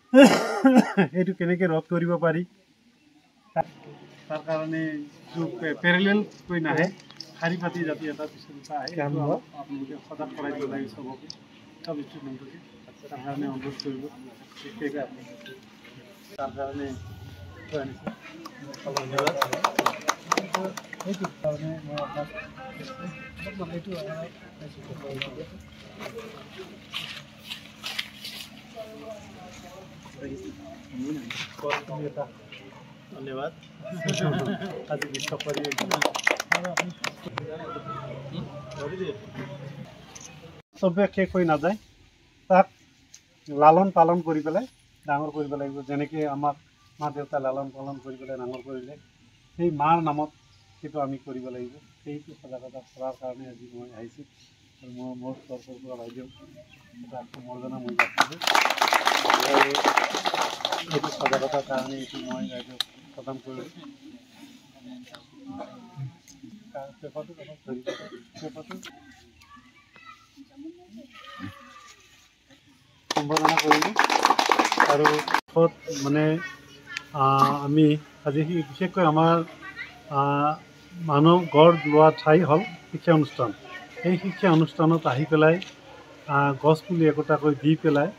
এইটো কেনেকৈ ৰোধ কৰিব পাৰি তাৰ কাৰণে পেৰেলেল কৈ নাহে শাৰী পাতি যাতে এটা পিছত আহে আপোনালোকে সজাগ কৰাই দিব লাগে চবকে চব ষ্টুডেণ্টকে তাৰ কাৰণে অনুৰোধ কৰিব বিশেষকৈ আপোনালোকে তাৰ কাৰণে এইটো কাৰণে মই আপোনাক এইটো ধন্যবাদ আজি বিশ্বাস কৰি চবে শেষ হৈ নাযায় তাক লালন পালন কৰি পেলাই ডাঙৰ কৰিব লাগিব যেনেকৈ আমাক মা দেউতা লালন পালন কৰি পেলাই ডাঙৰ কৰিলে সেই মাৰ নামত সেইটো আমি কৰিব লাগিব সেইটো সজাগতা কৰাৰ কাৰণে আজি মই আহিছোঁ আৰু মই মোৰ তৰফৰ পৰা বাইদেউ এটা সম্বৰ্ধনা মই ৰাখিছোঁ এইটো সজাগতাৰ কাৰণে এইটো মই বাইদেউ প্ৰদান কৰিছোঁ সম্বৰ্ধনা কৰিলোঁ আৰু মানে আমি আজি বিশেষকৈ আমাৰ মানুহ গঢ় লোৱা ঠাই হ'ল শিক্ষা অনুষ্ঠান এই শিক্ষা অনুষ্ঠানত আহি পেলাই গছপুলি একোটাকৈ দি পেলাই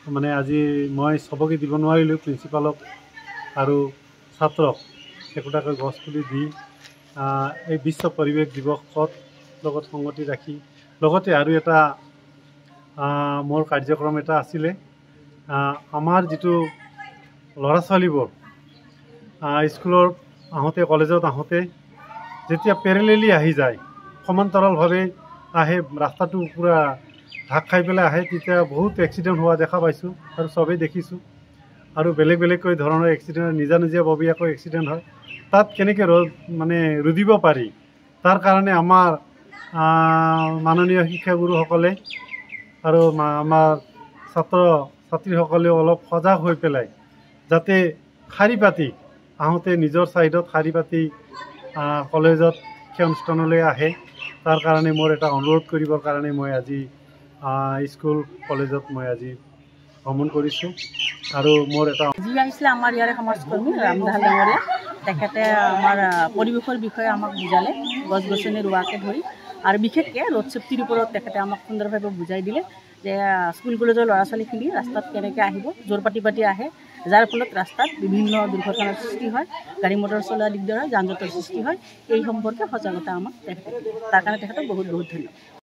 মানে আজি মই চবকে দিব নোৱাৰিলোঁ প্ৰিন্সিপালক আৰু ছাত্ৰক একোটাকৈ গছপুলি দি এই বিশ্ব পৰিৱেশ দিৱসত লগত সংগতি ৰাখি লগতে আৰু এটা মোৰ কাৰ্যক্ৰম এটা আছিলে আমাৰ যিটো ল'ৰা ছোৱালীবোৰ স্কুলৰ আহোঁতে কলেজত আহোঁতে যেতিয়া পেৰেলেলি আহি যায় সমান্তৰালভাৱে আহে ৰাস্তাটো পূৰা ঢাক খাই পেলাই আহে তেতিয়া বহুত এক্সিডেণ্ট হোৱা দেখা পাইছোঁ আৰু চবেই দেখিছোঁ আৰু বেলেগ বেলেগকৈ ধৰণৰ এক্সিডেণ্ট নিজা ববীয়াকৈ এক্সিডেণ্ট হয় তাত কেনেকৈ ৰুধিব পাৰি তাৰ কাৰণে আমাৰ মাননীয় শিক্ষাগুৰুসকলে আৰু আমাৰ ছাত্ৰ ছাত্ৰীসকলেও অলপ সজাগ হৈ পেলাই যাতে শাৰী পাতি আহোঁতে নিজৰ ছাইডত শাৰী পাতি কলেজত শিক্ষা অনুষ্ঠানলৈ আহে তাৰ কাৰণে মোৰ এটা অনুৰোধ কৰিবৰ কাৰণে মই আজি স্কুল কলেজত মই আজি ভ্ৰমণ কৰিছোঁ আৰু মোৰ এটা যি আহিছিলে আমাৰ ইয়াৰে সমাজকৰ্মী ৰামদাস ডাঙৰীয়া তেখেতে আমাৰ পৰিৱেশৰ বিষয়ে আমাক বুজালে গছ গছনি ৰোৱাকে ধৰি আৰু বিশেষকৈ ৰোড ছেফটিৰ ওপৰত তেখেতে আমাক সুন্দৰভাৱে বুজাই দিলে যে স্কুল কলেজৰ ল'ৰা ছোৱালীখিনি ৰাস্তাত কেনেকৈ আহিব জোৰ পাতি আহে যাৰ ফলত ৰাস্তাত বিভিন্ন দুৰ্ঘটনাৰ সৃষ্টি হয় গাড়ী মটৰ চলোৱা দিগদাৰ হয় যান জঁটৰ সৃষ্টি হয় এই সম্পৰ্কে সজাগতা আমাক তেখেতে তাৰ কাৰণে তেখেতক বহুত বহুত ধন্যবাদ।